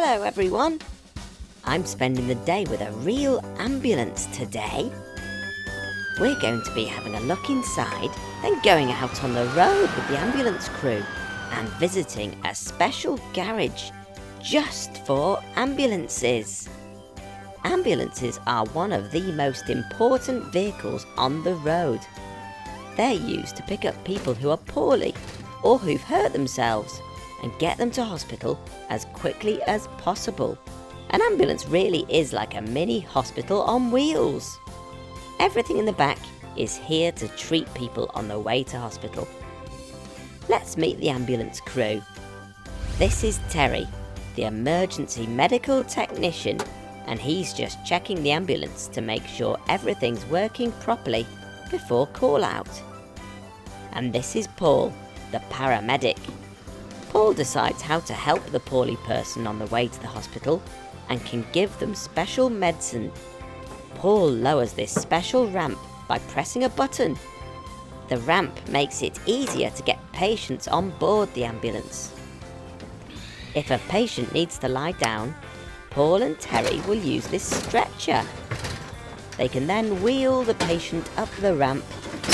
Hello everyone! I'm spending the day with a real ambulance today. We're going to be having a look inside, then going out on the road with the ambulance crew and visiting a special garage just for ambulances. Ambulances are one of the most important vehicles on the road. They're used to pick up people who are poorly or who've hurt themselves and get them to hospital as quickly as possible. An ambulance really is like a mini hospital on wheels. Everything in the back is here to treat people on the way to hospital. Let's meet the ambulance crew. This is Terry, the emergency medical technician, and he's just checking the ambulance to make sure everything's working properly before call out. And this is Paul, the paramedic. Paul decides how to help the poorly person on the way to the hospital and can give them special medicine. Paul lowers this special ramp by pressing a button. The ramp makes it easier to get patients on board the ambulance. If a patient needs to lie down, Paul and Terry will use this stretcher. They can then wheel the patient up the ramp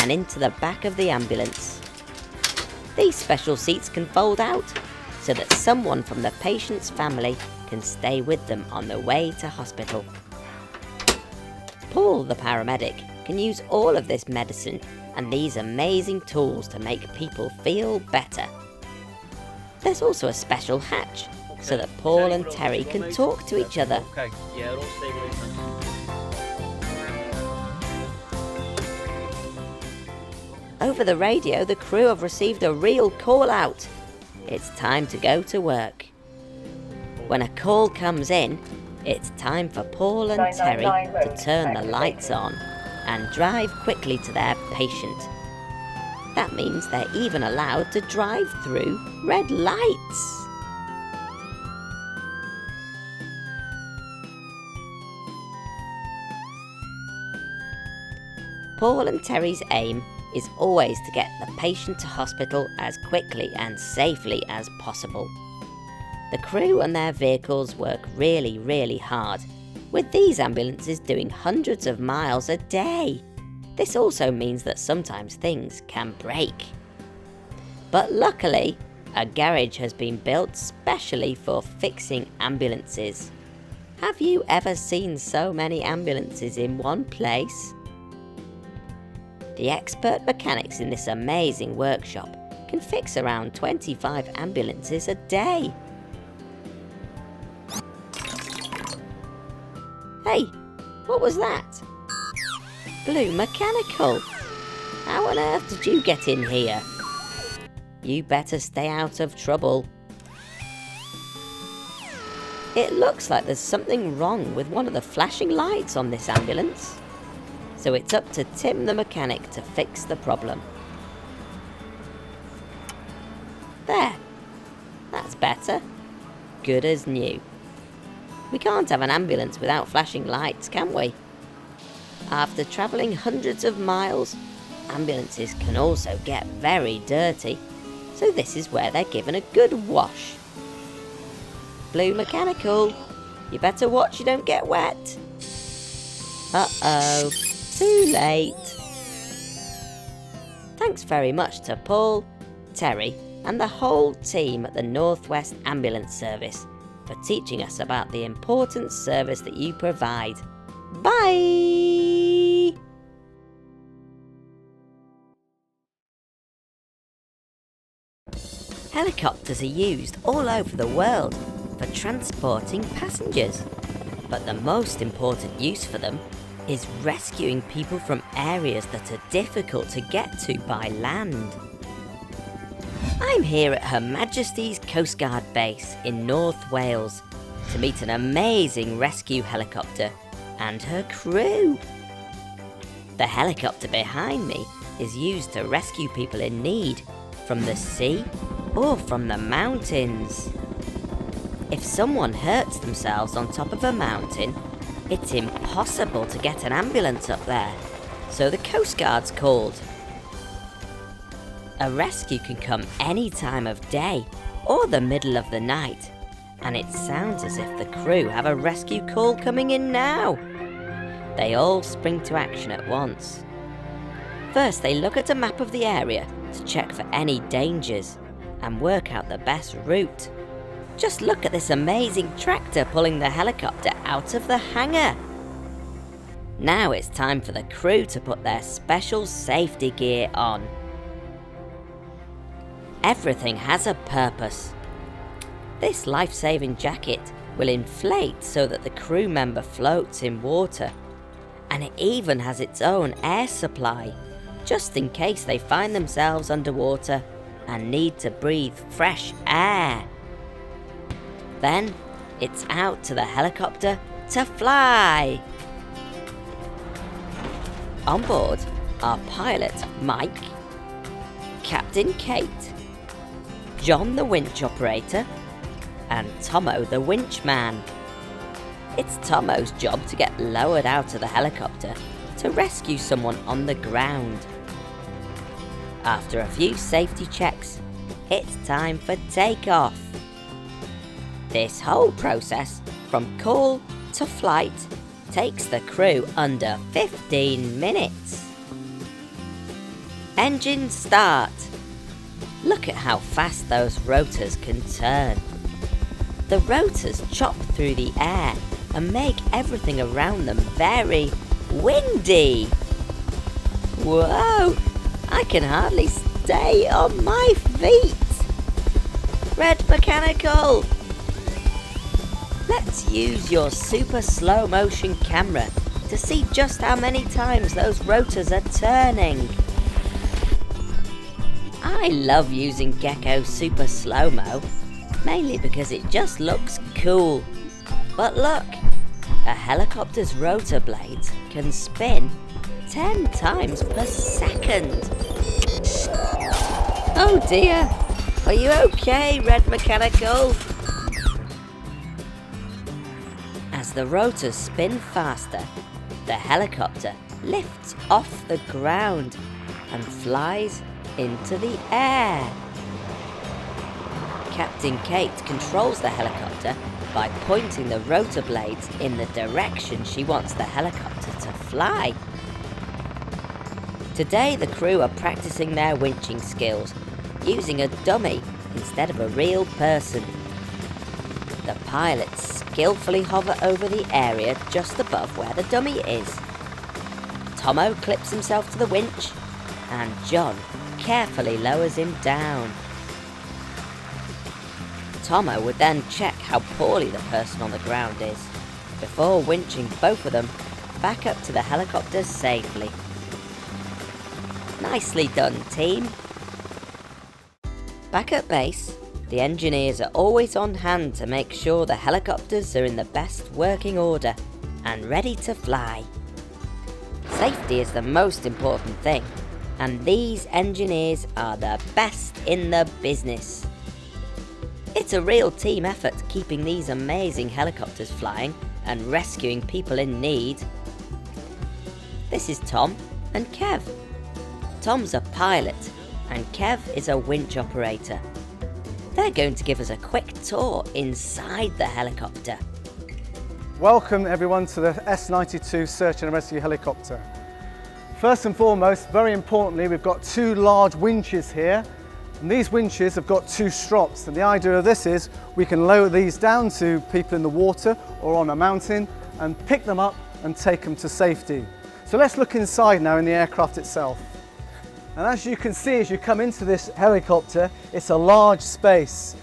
and into the back of the ambulance. These special seats can fold out so that someone from the patient's family can stay with them on the way to hospital. Paul, the paramedic, can use all of this medicine and these amazing tools to make people feel better. There's also a special hatch so that Paul and Terry can talk to each other. Okay, yeah, it'll stabilize. Over the radio, the crew have received a real call out. It's time to go to work. When a call comes in, it's time for Paul and Terry to turn the lights on and drive quickly to their patient. That means they're even allowed to drive through red lights. Paul and Terry's aim is always to get the patient to hospital as quickly and safely as possible. The crew and their vehicles work really hard, with these ambulances doing hundreds of miles a day. This also means that sometimes things can break. But luckily, a garage has been built specially for fixing ambulances. Have you ever seen so many ambulances in one place? The expert mechanics in this amazing workshop can fix around 25 ambulances a day. Hey, what was that? Blue Mechanical! How on earth did you get in here? You better stay out of trouble. It looks like there's something wrong with one of the flashing lights on this ambulance. So it's up to Tim the mechanic to fix the problem. There, that's better. Good as new. We can't have an ambulance without flashing lights, can we? After travelling hundreds of miles, ambulances can also get very dirty, so this is where they're given a good wash. Blue Mechanical, you better watch you don't get wet. Uh-oh. Too late. Thanks very much to Paul, Terry, and the whole team at the Northwest Ambulance Service for teaching us about the important service that you provide. Bye! Helicopters are used all over the world for transporting passengers, but the most important use for them is rescuing people from areas that are difficult to get to by land. I'm here at Her Majesty's Coast Guard base in North Wales to meet an amazing rescue helicopter and her crew. The helicopter behind me is used to rescue people in need from the sea or from the mountains. If someone hurts themselves on top of a mountain, it's impossible to get an ambulance up there, so the Coast Guard's called. A rescue can come any time of day or the middle of the night, and it sounds as if the crew have a rescue call coming in now. They all spring to action at once. First, they look at a map of the area to check for any dangers and work out the best route. Just look at this amazing tractor pulling the helicopter out of the hangar. Now it's time for the crew to put their special safety gear on. Everything has a purpose. This life-saving jacket will inflate so that the crew member floats in water, and it even has its own air supply, just in case they find themselves underwater and need to breathe fresh air. Then it's out to the helicopter to fly. On board are pilot Mike, Captain Kate, John the winch operator, and Tomo the winch man. It's Tomo's job to get lowered out of the helicopter to rescue someone on the ground. After a few safety checks, it's time for takeoff. This whole process, from call to flight, takes the crew under 15 minutes. Engines start. Look at how fast those rotors can turn. The rotors chop through the air and make everything around them very windy. Whoa! I can hardly stay on my feet. Red Mechanical! Let's use your super slow motion camera to see just how many times those rotors are turning. I love using Gecko super slow-mo, mainly because it just looks cool. But look, a helicopter's rotor blades can spin 10 times per second. Oh dear, are you okay, Red Mechanical? As the rotors spin faster, the helicopter lifts off the ground and flies into the air. Captain Kate controls the helicopter by pointing the rotor blades in the direction she wants the helicopter to fly. Today the crew are practicing their winching skills, using a dummy instead of a real person. The pilots skillfully hover over the area just above where the dummy is. Tomo clips himself to the winch, and John carefully lowers him down. Tomo would then check how poorly the person on the ground is, before winching both of them back up to the helicopter safely. Nicely done, team! Back at base, the engineers are always on hand to make sure the helicopters are in the best working order and ready to fly. Safety is the most important thing, and these engineers are the best in the business. It's a real team effort keeping these amazing helicopters flying and rescuing people in need. This is Tom and Kev. Tom's a pilot and Kev is a winch operator. They're going to give us a quick tour inside the helicopter. Welcome everyone to the S-92 Search and Rescue Helicopter. First and foremost, very importantly, we've got two large winches here. And these winches have got two strops, and the idea of this is we can lower these down to people in the water or on a mountain and pick them up and take them to safety. So let's look inside now in the aircraft itself. And as you can see as you come into this helicopter, it's a large space.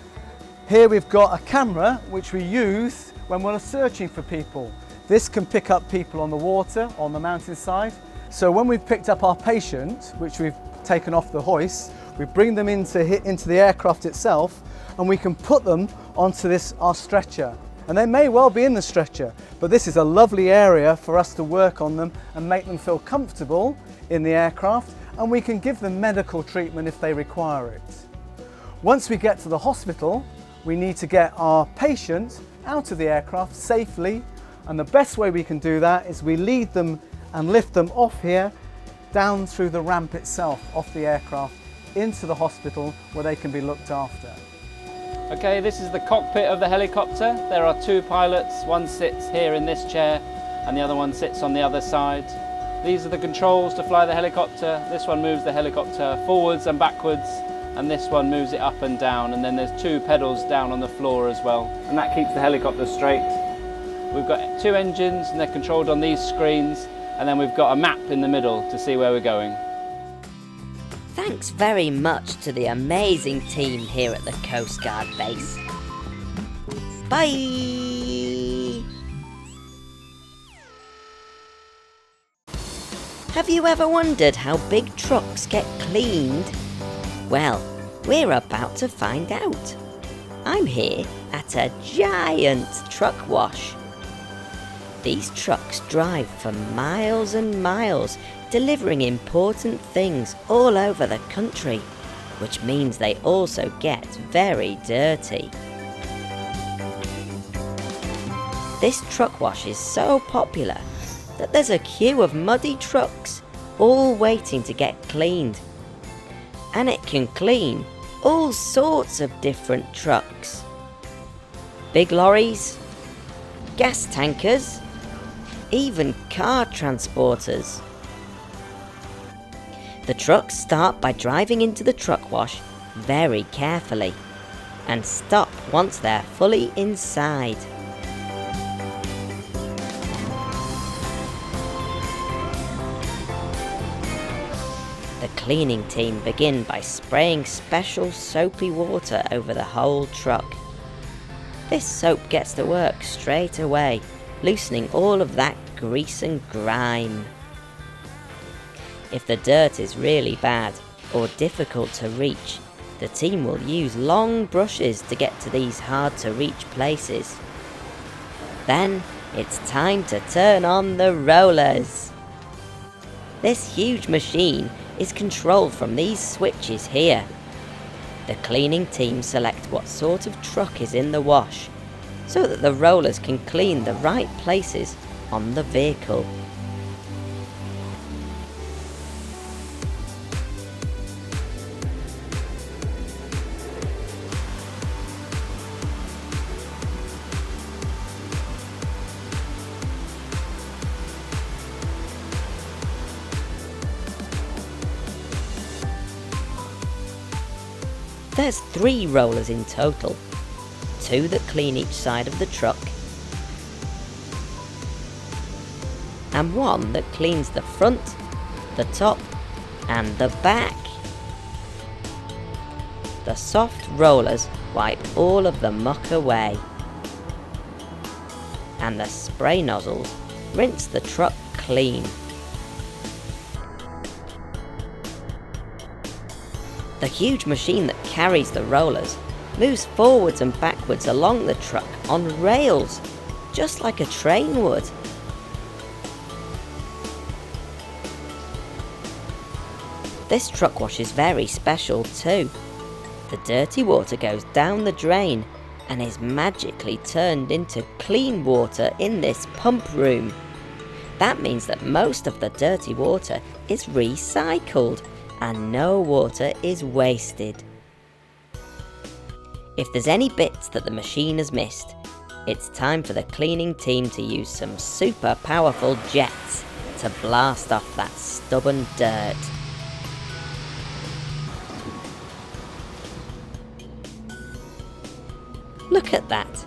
Here we've got a camera which we use when we're searching for people. This can pick up people on the water, on the mountainside. So when we've picked up our patient, which we've taken off the hoist, we bring them into the aircraft itself, and we can put them onto our stretcher. And they may well be in the stretcher, but this is a lovely area for us to work on them and make them feel comfortable in the aircraft, and we can give them medical treatment if they require it. Once we get to the hospital, we need to get our patient out of the aircraft safely, and the best way we can do that is we lead them and lift them off here, down through the ramp itself, off the aircraft, into the hospital where they can be looked after. Okay, this is the cockpit of the helicopter. There are two pilots. One sits here in this chair and the other one sits on the other side. These are the controls to fly the helicopter. This one moves the helicopter forwards and backwards, and this one moves it up and down, and then there's two pedals down on the floor as well, and that keeps the helicopter straight. We've got two engines and they're controlled on these screens, and then we've got a map in the middle to see where we're going. Thanks very much to the amazing team here at the Coast Guard base. Bye! Have you ever wondered how big trucks get cleaned? Well, we're about to find out. I'm here at a giant truck wash. These trucks drive for miles and miles, delivering important things all over the country, which means they also get very dirty. This truck wash is so popular that there's a queue of muddy trucks all waiting to get cleaned. And it can clean all sorts of different trucks. Big lorries, gas tankers, even car transporters. The trucks start by driving into the truck wash very carefully and stop once they're fully inside. The cleaning team begin by spraying special soapy water over the whole truck. This soap gets to work straight away, loosening all of that grease and grime. If the dirt is really bad or difficult to reach, the team will use long brushes to get to these hard to reach places. Then it's time to turn on the rollers. This huge machine is controlled from these switches here. The cleaning team select what sort of truck is in the wash, so that the rollers can clean the right places on the vehicle. There's 3 rollers in total, 2 that clean each side of the truck, and 1 that cleans the front, the top, and the back. The soft rollers wipe all of the muck away, and the spray nozzles rinse the truck clean. The huge machine that carries the rollers moves forwards and backwards along the truck on rails, just like a train would. This truck wash is very special too. The dirty water goes down the drain and is magically turned into clean water in this pump room. That means that most of the dirty water is recycled and no water is wasted. If there's any bits that the machine has missed, it's time for the cleaning team to use some super powerful jets to blast off that stubborn dirt. Look at that.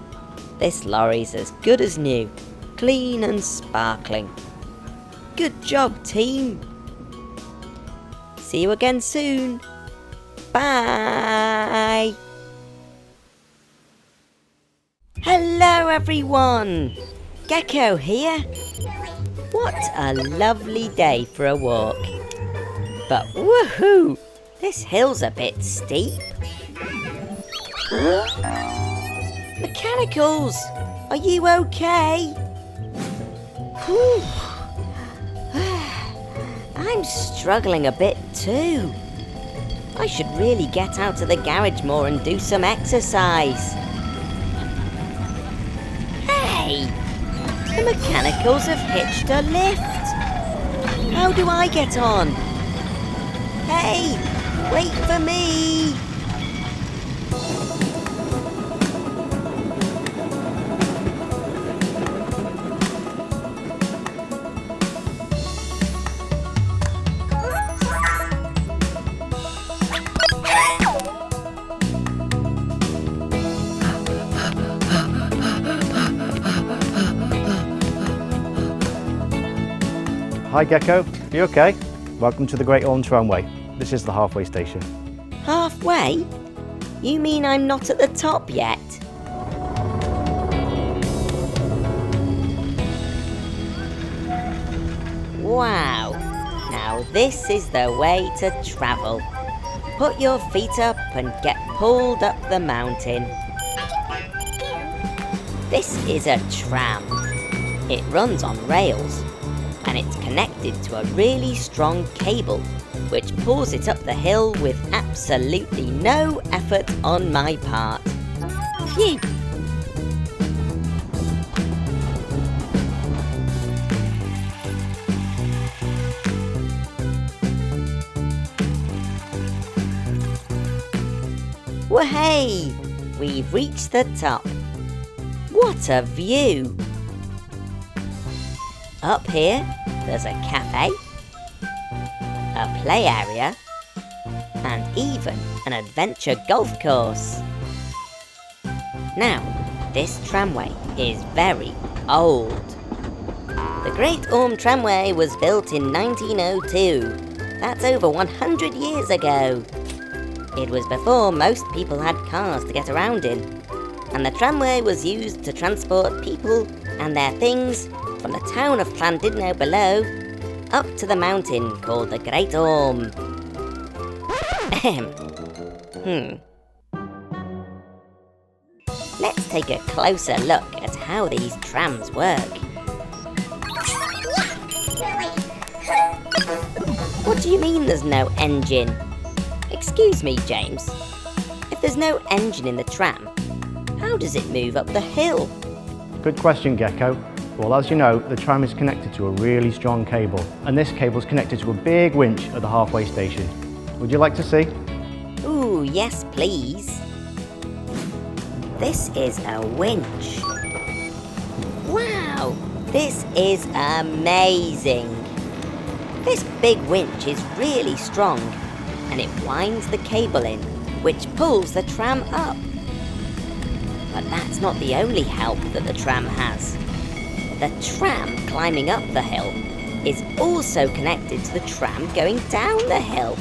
This lorry's as good as new, clean and sparkling. Good job, team. See you again soon. Bye. Hello everyone. Gecko here. What a lovely day for a walk. But woohoo! This hill's a bit steep. Mechanicals, are you okay? Whew. I'm struggling a bit too. I should really get out of the garage more and do some exercise. Hey! The mechanicals have hitched a lift. How do I get on? Hey! Wait for me! Hi Gecko, you okay? Welcome to the Great Orme Tramway. This is the halfway station. Halfway? You mean I'm not at the top yet? Wow, now this is the way to travel. Put your feet up and get pulled up the mountain. This is a tram. It runs on rails and it's connected to a really strong cable which pulls it up the hill with absolutely no effort on my part. Phew! Wahey! We've reached the top. What a view! Up here, there's a cafe, a play area, and even an adventure golf course. Now, this tramway is very old. The Great Orme Tramway was built in 1902. That's over 100 years ago. It was before most people had cars to get around in, and the tramway was used to transport people and their things from the town of Llandudno below up to the mountain called the Great Orme. Let's take a closer look at how these trams work. What do you mean there's no engine? Excuse me, James. If there's no engine in the tram, how does it move up the hill? Good question, Gecko. Well, as you know, the tram is connected to a really strong cable, and this cable is connected to a big winch at the halfway station. Would you like to see? Ooh, yes please. This is a winch. Wow, this is amazing. This big winch is really strong, and it winds the cable in, which pulls the tram up. But that's not the only help that the tram has. The tram climbing up the hill is also connected to the tram going down the hill.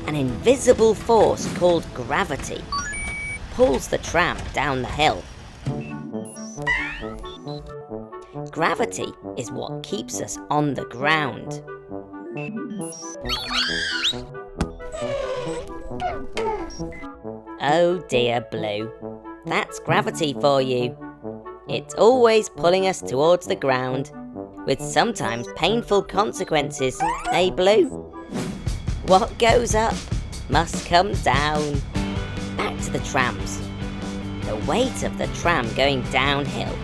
An invisible force called gravity pulls the tram down the hill. Gravity is what keeps us on the ground. Oh dear, Blue. That's gravity for you. It's always pulling us towards the ground, with sometimes painful consequences, eh, Blue? What goes up must come down. Back to the trams. The weight of the tram going downhill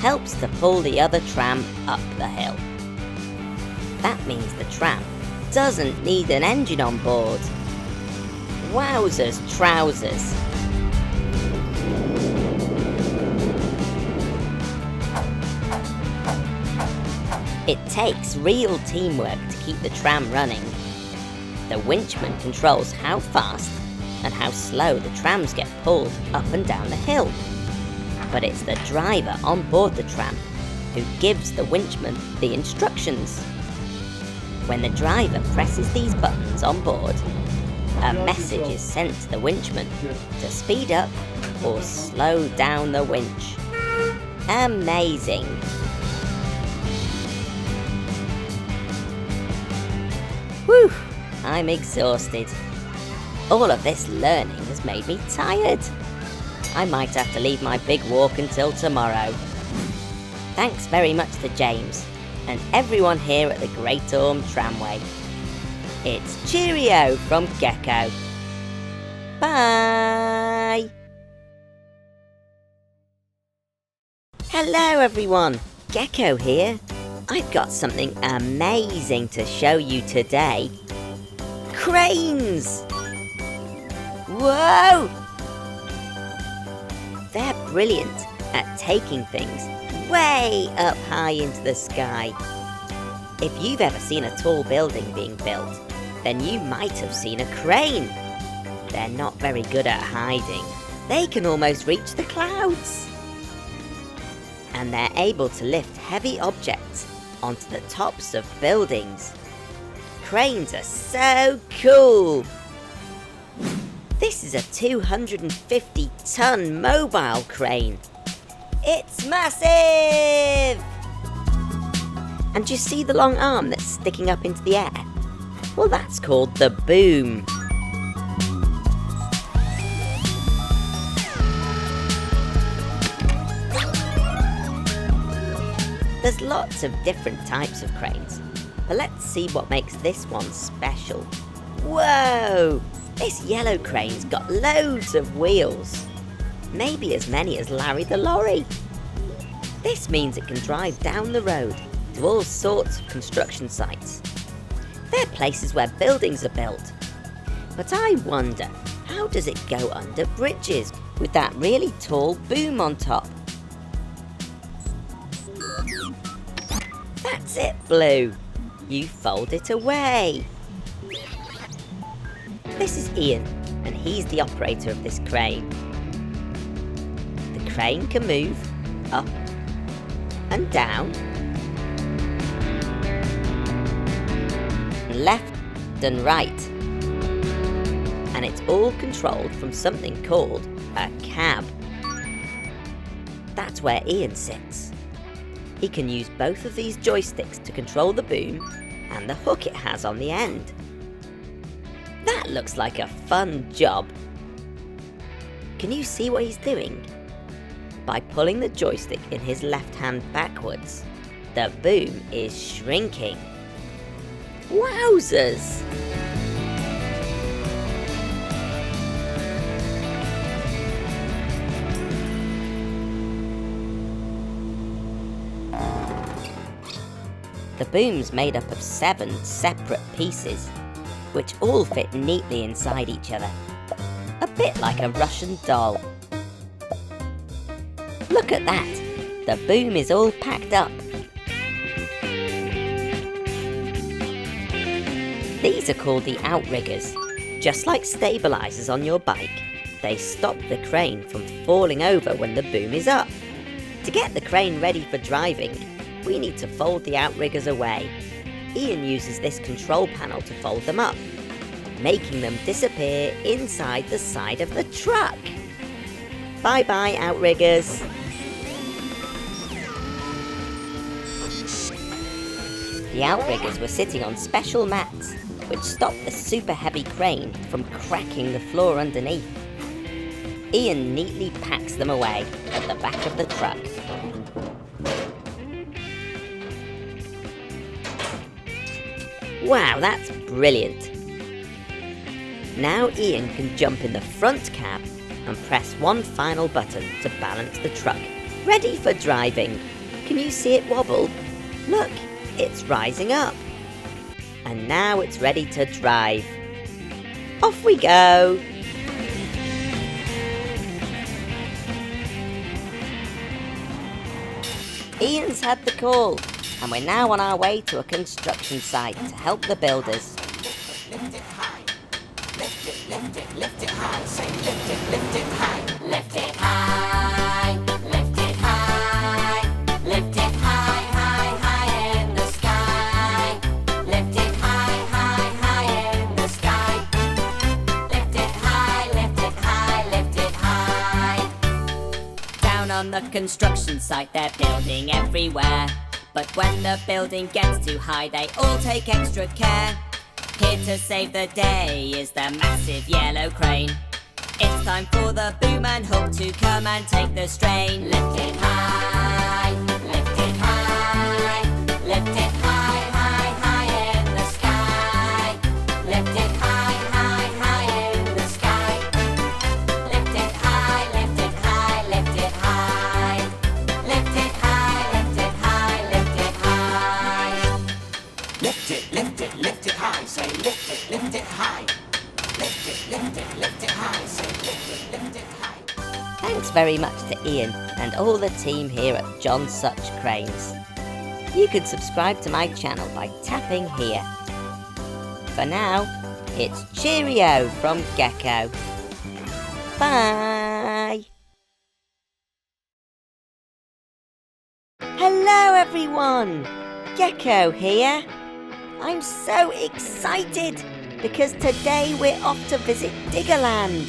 helps to pull the other tram up the hill. That means the tram doesn't need an engine on board. Wowzers trousers. It takes real teamwork to keep the tram running. The winchman controls how fast and how slow the trams get pulled up and down the hill. But it's the driver on board the tram who gives the winchman the instructions. When the driver presses these buttons on board, a message is sent to the winchman to speed up or slow down the winch. Amazing! Whew, I'm exhausted. All of this learning has made me tired. I might have to leave my big walk until tomorrow. Thanks very much to James and everyone here at the Great Orme Tramway. It's cheerio from Gecko. Bye! Hello everyone, Gecko here. I've got something amazing to show you today. Cranes! Whoa! They're brilliant at taking things way up high into the sky. If you've ever seen a tall building being built, then you might have seen a crane. They're not very good at hiding. They can almost reach the clouds. and they're able to lift heavy objects onto the tops of buildings. Cranes are so cool! This is a 250-ton mobile crane. It's massive! And you see the long arm that's sticking up into the air? Well, that's called the boom. There's lots of different types of cranes, but let's see what makes this one special. Whoa! This yellow crane's got loads of wheels. Maybe as many as Larry the lorry. This means it can drive down the road to all sorts of construction sites. They're places where buildings are built. But I wonder, how does it go under bridges with that really tall boom on top? That's it, Blue. You fold it away. This is Ian, and he's the operator of this crane. The crane can move up and down, left and right, and it's all controlled from something called a cab. That's where Ian sits. He can use both of these joysticks to control the boom and the hook it has on the end. That looks like a fun job. Can you see what he's doing? By pulling the joystick in his left hand backwards, the boom is shrinking. Wowzers! The boom's made up of 7 separate pieces, which all fit neatly inside each other. A bit like a Russian doll. Look at that! The boom is all packed up. These are called the Outriggers. Just like stabilizers on your bike, they stop the crane from falling over when the boom is up. To get the crane ready for driving, we need to fold the Outriggers away. Ian uses this control panel to fold them up, making them disappear inside the side of the truck. Bye bye, Outriggers. The Outriggers were sitting on special mats, which stop the super heavy crane from cracking the floor underneath. Ian neatly packs them away at the back of the truck. Wow, that's brilliant! Now Ian can jump in the front cab and press one final button to balance the truck, ready for driving. Can you see it wobble? Look, it's rising up. And now it's ready to drive. Off we go! Ian's had the call, and we're now on our way to a construction site to help the builders. Lift it high, lift it high, say lift it high, lift it high, lift it high, lift it high, high, high in the sky, lift it high, high, high in the sky, lift it high, lift it high, lift it high. Down on the construction site they're building everywhere, but when the building gets too high they all take extra care. Here to save the day is the massive yellow crane. It's time for the boom and hook to come and take the strain. Lift it high, lift it high, lift it high, high, high in the sky. Lift it high, high, high in the sky. Lift it high, lift it high, lift it high. Lift it high, lift it high, lift it high. Lift it, lift it, lift it high, say lift it high. Lift it high, say lift it high. Thanks very much to Ian and all the team here at John Such Cranes. You can subscribe to my channel by tapping here. For now, it's cheerio from Gecko. Bye! Hello everyone! Gecko here. I'm so excited because today we're off to visit Diggerland,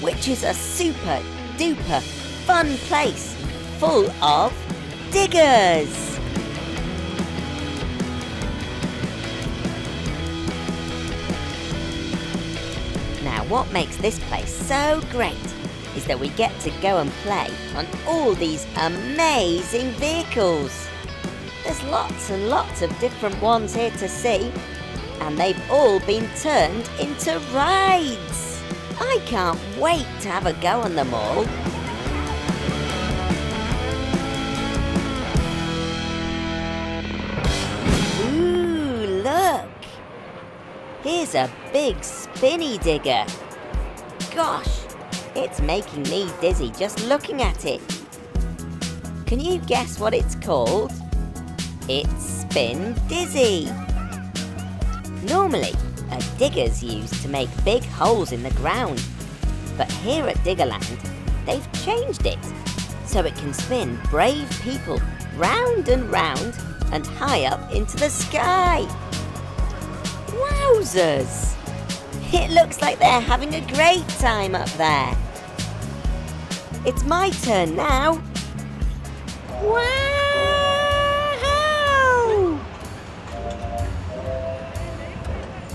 which is a super duper fun place full of diggers. Now what makes this place so great is that we get to go and play on all these amazing vehicles. There's lots and lots of different ones here to see, and they've all been turned into rides. I can't wait to have a go on them all. Ooh, look! Here's a big spinny digger. Gosh! It's making me dizzy just looking at it. Can you guess what it's called? It's Spin Dizzy. Normally, a digger's used to make big holes in the ground. But here at Diggerland, they've changed it so it can spin brave people round and round and high up into the sky. Wowzers! It looks like they're having a great time up there. It's my turn now. Wow!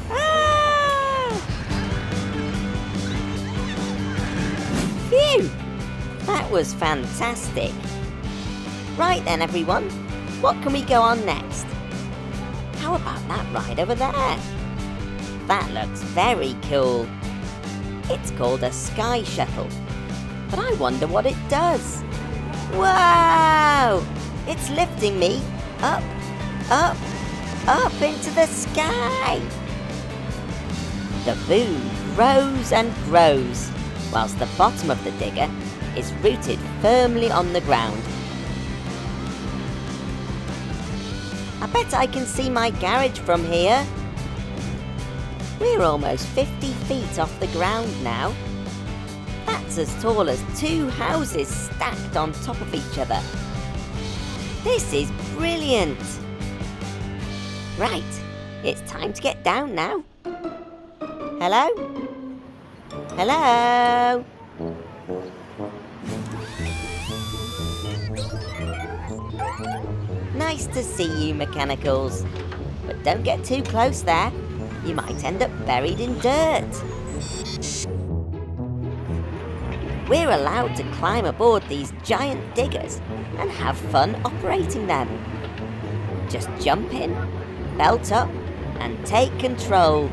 Ah! Phew! That was fantastic. Right then, everyone. What can we go on next? How about that ride over there? That looks very cool. It's called a sky shuttle, but I wonder what it does. Wow! It's lifting me up, up, up into the sky. The boom grows and grows, whilst the bottom of the digger is rooted firmly on the ground. I bet I can see my garage from here. We're almost 50 feet off the ground now. That's as tall as 2 houses stacked on top of each other. This is brilliant. Right, it's time to get down now. Hello? Hello? Nice to see you, mechanicals. But don't get too close there. You might end up buried in dirt. We're allowed to climb aboard these giant diggers and have fun operating them. Just jump in, belt up, and take control.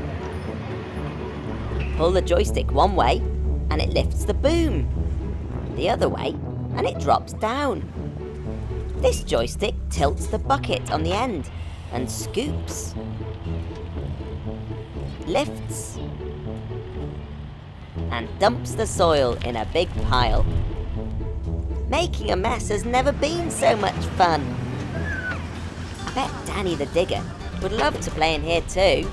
Pull the joystick one way, and it lifts the boom. The other way, and it drops down. This joystick tilts the bucket on the end and scoops, lifts, and dumps the soil in a big pile. Making a mess has never been so much fun. I bet Danny the digger would love to play in here too.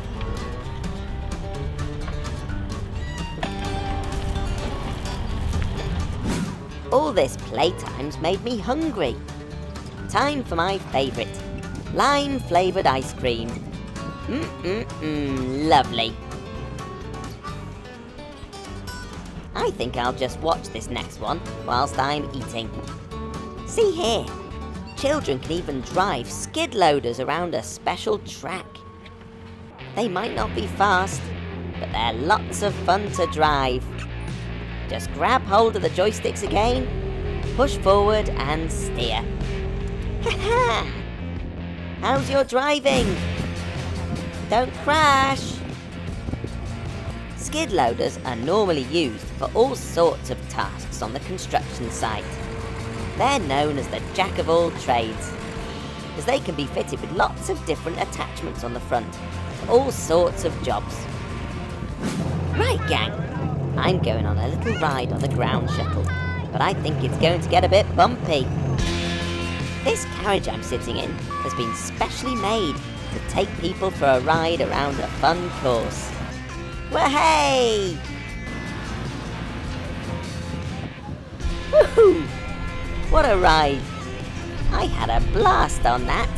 All this playtime's made me hungry. Time for my favourite, lime-flavoured ice cream. Lovely. I think I'll just watch this next one whilst I'm eating. See here, children can even drive skid loaders around a special track. They might not be fast, but they're lots of fun to drive. Just grab hold of the joysticks again, push forward and steer. Ha-ha! How's your driving? Don't crash! Skid loaders are normally used for all sorts of tasks on the construction site. They're known as the jack of all trades, as they can be fitted with lots of different attachments on the front for all sorts of jobs. Right, gang, I'm going on a little ride on the ground shuttle, but I think it's going to get a bit bumpy. This carriage I'm sitting in has been specially made to take people for a ride around a fun course. Wahey! Woohoo! What a ride! I had a blast on that.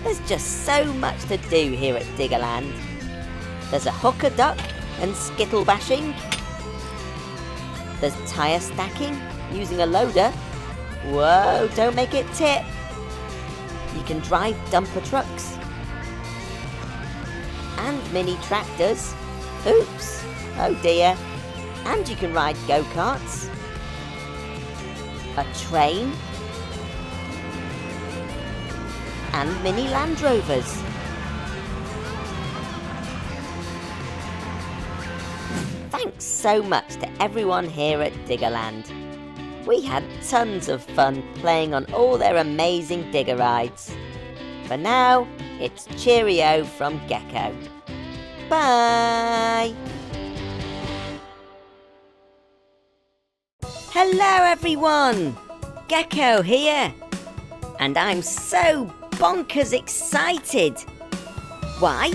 There's just so much to do here at Diggerland. There's a hooker duck and skittle bashing. There's tyre stacking using a loader. Whoa, don't make it tip. You can drive dumper trucks. And mini tractors. Oops, oh dear. And you can ride go-karts. A train. And mini Land Rovers. Thanks so much to everyone here at Diggerland. We had tons of fun playing on all their amazing digger rides. For now, it's cheerio from Gecko. Bye! Hello everyone! Gecko here! And I'm so bonkers excited! Why?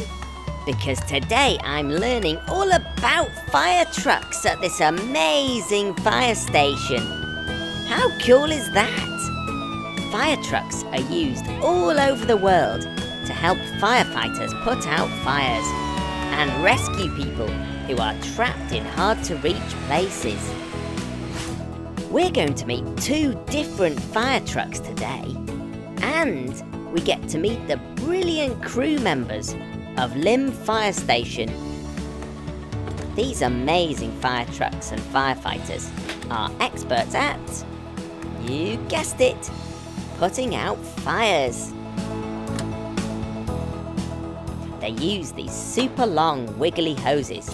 Because today I'm learning all about fire trucks at this amazing fire station. How cool is that? Fire trucks are used all over the world to help firefighters put out fires and rescue people who are trapped in hard-to-reach places. We're going to meet 2 different fire trucks today, and we get to meet the brilliant crew members of Lim Fire Station. These amazing fire trucks and firefighters are experts at, you guessed it, putting out fires. They use these super long wiggly hoses,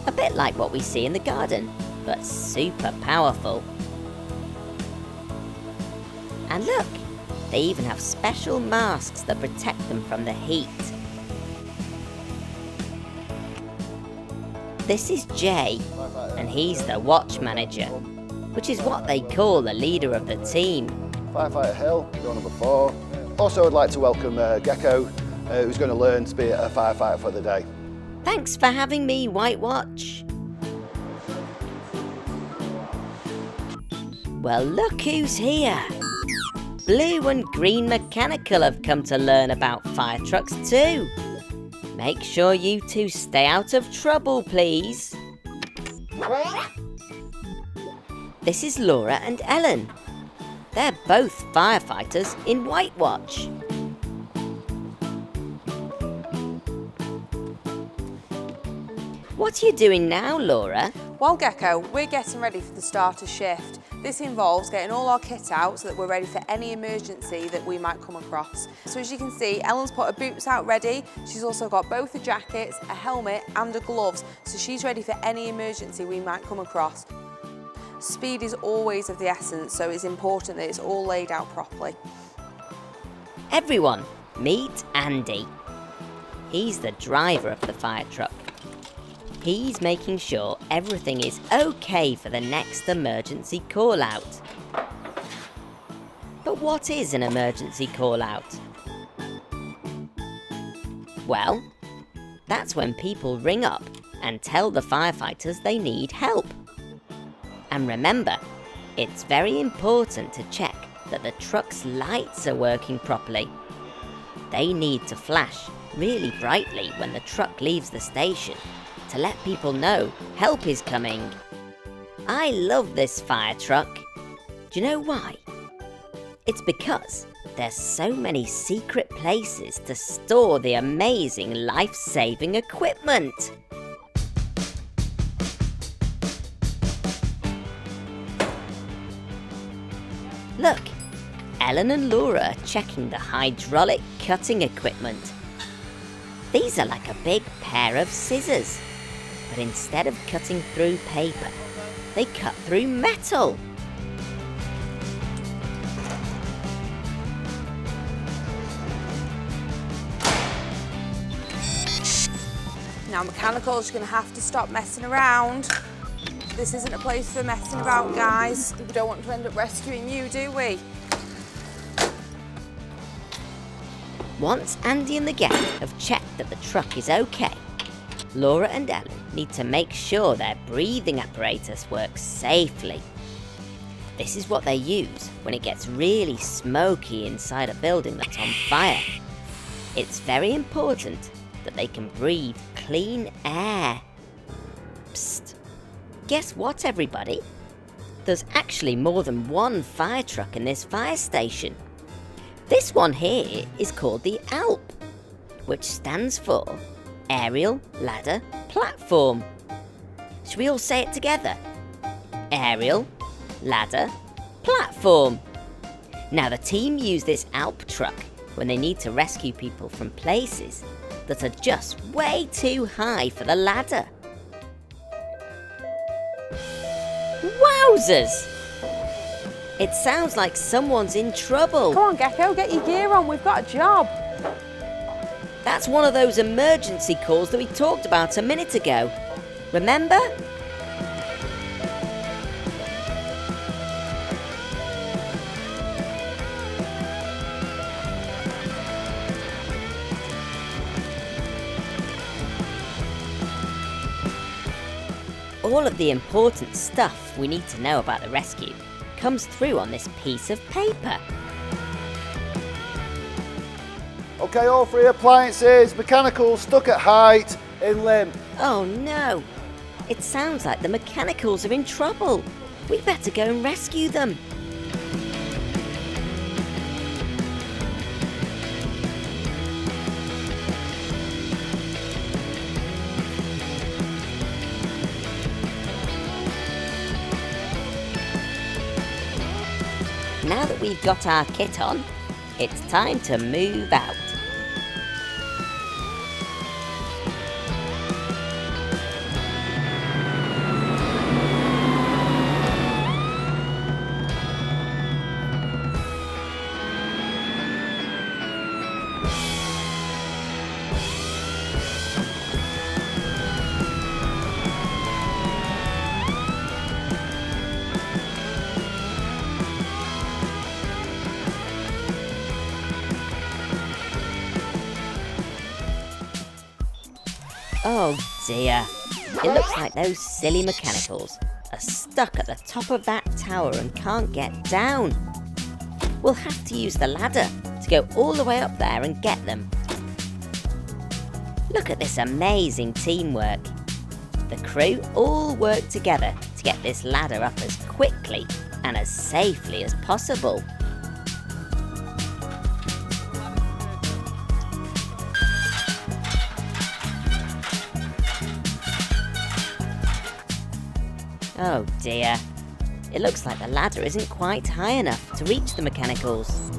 a bit like what we see in the garden, but super powerful. And look, they even have special masks that protect them from the heat. This is Jay, and he's the watch manager, which is what they call the leader of the team. Firefighter Hill, door number 4. Also, I'd like to welcome Gecko, who's going to learn to be a firefighter for the day. Thanks for having me, White Watch. Well, look who's here. Blue and Green Mechanical have come to learn about fire trucks too. Make sure you 2 stay out of trouble, please. This is Laura and Ellen. They're both firefighters in White Watch. What are you doing now, Laura? Well, Gecko, we're getting ready for the starter shift. This involves getting all our kit out so that we're ready for any emergency that we might come across. So as you can see, Ellen's put her boots out ready. She's also got both the jackets, a helmet and her gloves, so she's ready for any emergency we might come across. Speed is always of the essence, so it's important that it's all laid out properly. Everyone, meet Andy. He's the driver of the fire truck. He's making sure everything is okay for the next emergency call-out. But what is an emergency call-out? Well, that's when people ring up and tell the firefighters they need help. And remember, it's very important to check that the truck's lights are working properly. They need to flash really brightly when the truck leaves the station to let people know help is coming. I love this fire truck. Do you know why? It's because there's so many secret places to store the amazing life-saving equipment. Look, Ellen and Laura are checking the hydraulic cutting equipment. These are like a big pair of scissors, but instead of cutting through paper, they cut through metal. Now mechanicals, you're going to have to stop messing around. This isn't a place for messing about, guys. We don't want to end up rescuing you, do we? Once Andy and the gang have checked that the truck is okay, Laura and Ellen need to make sure their breathing apparatus works safely. This is what they use when it gets really smoky inside a building that's on fire. It's very important that they can breathe clean air. Psst. Guess what, everybody? There's actually more than one fire truck in this fire station. This one here is called the ALP, which stands for Aerial Ladder Platform. Should we all say it together? Aerial Ladder Platform. Now the team use this ALP truck when they need to rescue people from places that are just way too high for the ladder. Wowzers! It sounds like someone's in trouble. Come on, Gecko, get your gear on. We've got a job. That's one of those emergency calls that we talked about a minute ago. Remember? All of the important stuff we need to know about the rescue comes through on this piece of paper. Okay, all three appliances, mechanicals stuck at height, in limp. Oh no! It sounds like the mechanicals are in trouble. We better go and rescue them. Now that we've got our kit on, it's time to move out. Oh dear, it looks like those silly mechanicals are stuck at the top of that tower and can't get down. We'll have to use the ladder to go all the way up there and get them. Look at this amazing teamwork. The crew all work together to get this ladder up as quickly and as safely as possible. Oh dear, it looks like the ladder isn't quite high enough to reach the mechanicals.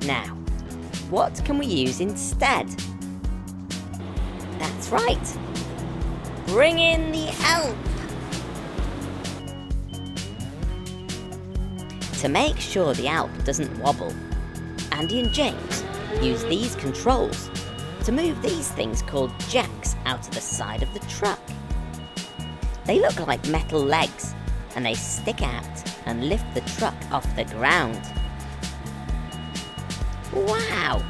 Now, what can we use instead? That's right, bring in the ALP! To make sure the ALP doesn't wobble, Andy and James use these controls to move these things called jacks out of the side of the truck. They look like metal legs, and they stick out and lift the truck off the ground. Wow!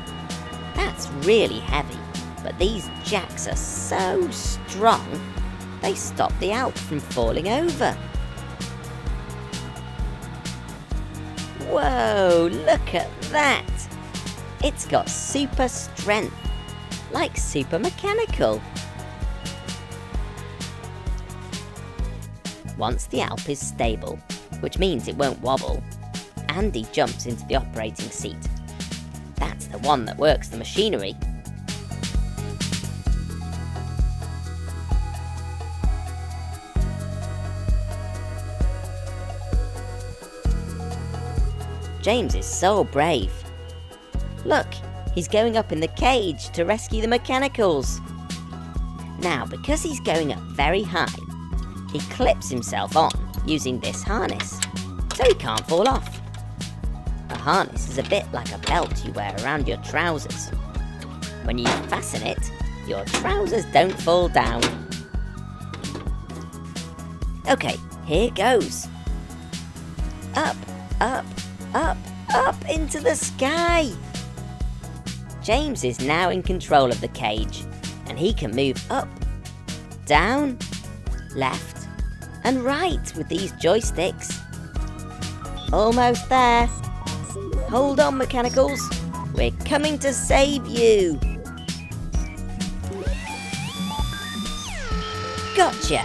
That's really heavy, but these jacks are so strong, they stop the ALP from falling over. Whoa, look at that! It's got super strength, like super mechanical. Once the ALP is stable, which means it won't wobble, Andy jumps into the operating seat. That's the one that works the machinery. James is so brave. Look, he's going up in the cage to rescue the mechanicals. Now, because he's going up very high, he clips himself on using this harness, so he can't fall off. A harness is a bit like a belt you wear around your trousers. When you fasten it, your trousers don't fall down. Okay, here goes. Up, up, up, up into the sky. James is now in control of the cage, and he can move up, down, left, and right with these joysticks. Almost there. Hold on, mechanicals. We're coming to save you. Gotcha.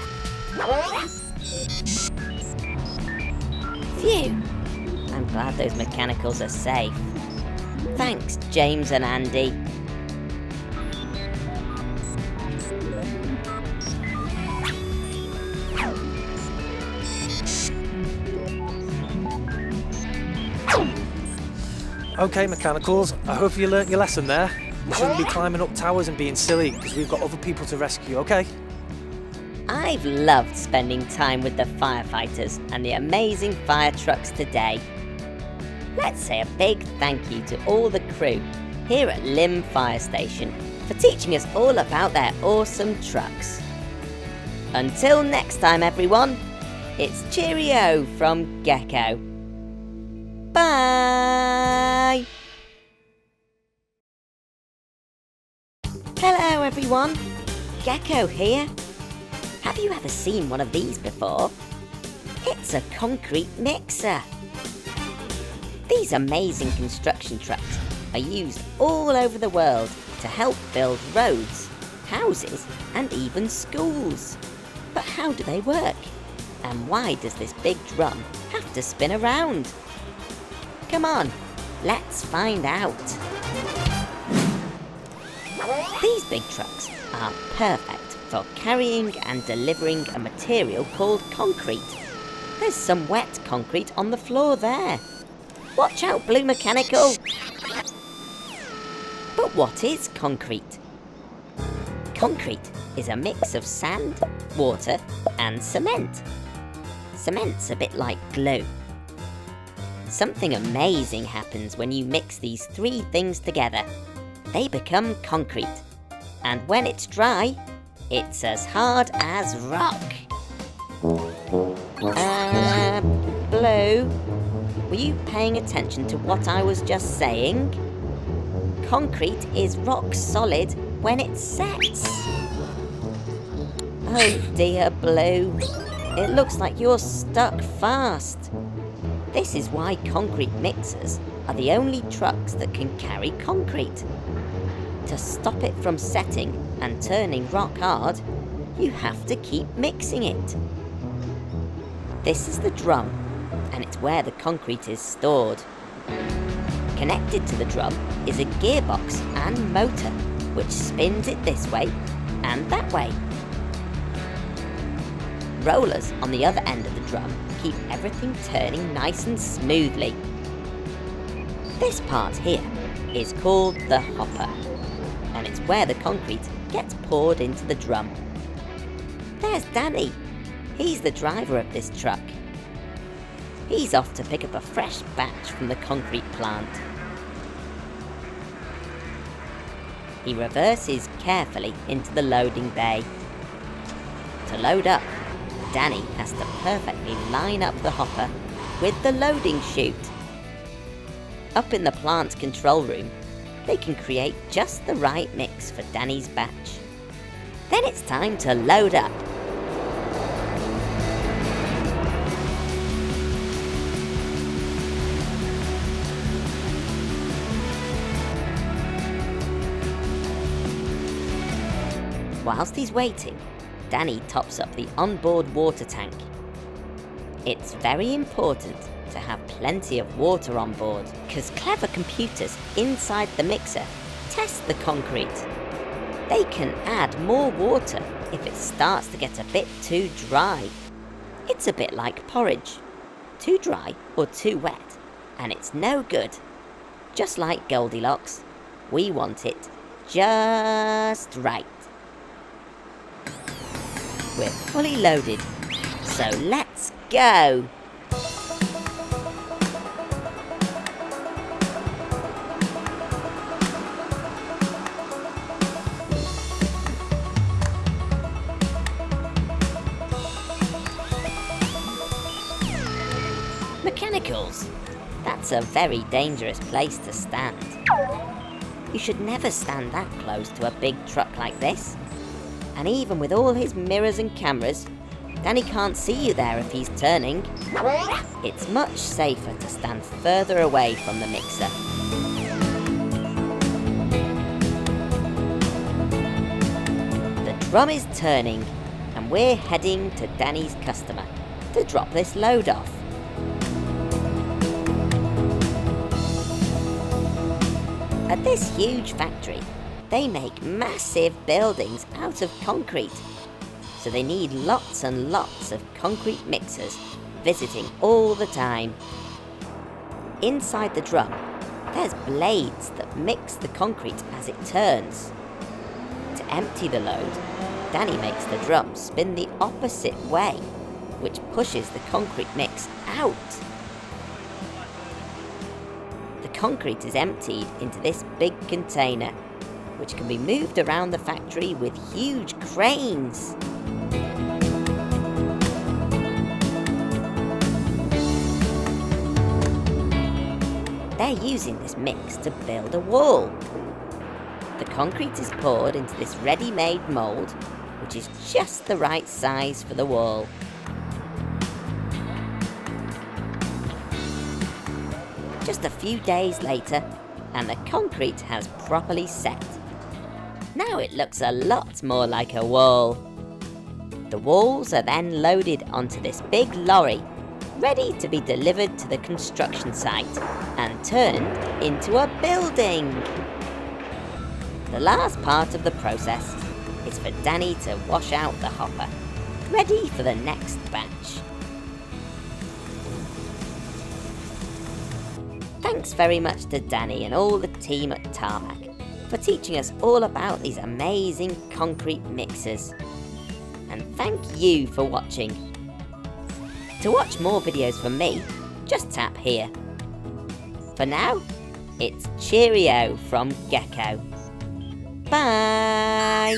Phew. I'm glad those mechanicals are safe. Thanks, James and Andy. Okay, mechanicals, I hope you learnt your lesson there. You shouldn't be climbing up towers and being silly, because we've got other people to rescue, okay? I've loved spending time with the firefighters and the amazing fire trucks today. Let's say a big thank you to all the crew here at Lim Fire Station for teaching us all about their awesome trucks. Until next time, everyone, it's cheerio from Gecko. Bye! Hello, everyone. Gecko here. Have you ever seen one of these before? It's a concrete mixer. These amazing construction trucks are used all over the world to help build roads, houses, and even schools. But how do they work? And why does this big drum have to spin around? Come on, let's find out. These big trucks are perfect for carrying and delivering a material called concrete. There's some wet concrete on the floor there. Watch out, Blue Mechanical! But what is concrete? Concrete is a mix of sand, water, and cement. Cement's a bit like glue. Something amazing happens when you mix these three things together. They become concrete. And when it's dry, it's as hard as rock. Blue, were you paying attention to what I was just saying? Concrete is rock solid when it sets. Oh dear, Blue. It looks like you're stuck fast. This is why concrete mixers are the only trucks that can carry concrete. To stop it from setting and turning rock hard, you have to keep mixing it. This is the drum, and it's where the concrete is stored. Connected to the drum is a gearbox and motor, which spins it this way and that way. Rollers on the other end of the drum keep everything turning nice and smoothly. This part here is called the hopper, and it's where the concrete gets poured into the drum. There's Danny. He's the driver of this truck. He's off to pick up a fresh batch from the concrete plant. He reverses carefully into the loading bay. To load up, Danny has to perfectly line up the hopper with the loading chute. Up in the plant control room, they can create just the right mix for Danny's batch. Then it's time to load up. Whilst he's waiting, Danny tops up the onboard water tank. It's very important to have plenty of water on board, because clever computers inside the mixer test the concrete. They can add more water if it starts to get a bit too dry. It's a bit like porridge. Too dry or too wet, and it's no good. Just like Goldilocks, we want it just right. We're fully loaded, so let's go! Mechanicals, that's a very dangerous place to stand. You should never stand that close to a big truck like this. And even with all his mirrors and cameras, Danny can't see you there if he's turning. It's much safer to stand further away from the mixer. The drum is turning and we're heading to Danny's customer to drop this load off. At this huge factory, they make massive buildings out of concrete. So they need lots and lots of concrete mixers visiting all the time. Inside the drum, there's blades that mix the concrete as it turns. To empty the load, Danny makes the drum spin the opposite way, which pushes the concrete mix out. The concrete is emptied into this big container, which can be moved around the factory with huge cranes. They're using this mix to build a wall. The concrete is poured into this ready-made mould, which is just the right size for the wall. Just a few days later, and the concrete has properly set. Now it looks a lot more like a wall. The walls are then loaded onto this big lorry, ready to be delivered to the construction site and turned into a building. The last part of the process is for Danny to wash out the hopper, ready for the next batch. Thanks very much to Danny and all the team at Tarmac for teaching us all about these amazing concrete mixers. And thank you for watching. To watch more videos from me, just tap here. For now, it's cheerio from Gecko. Bye!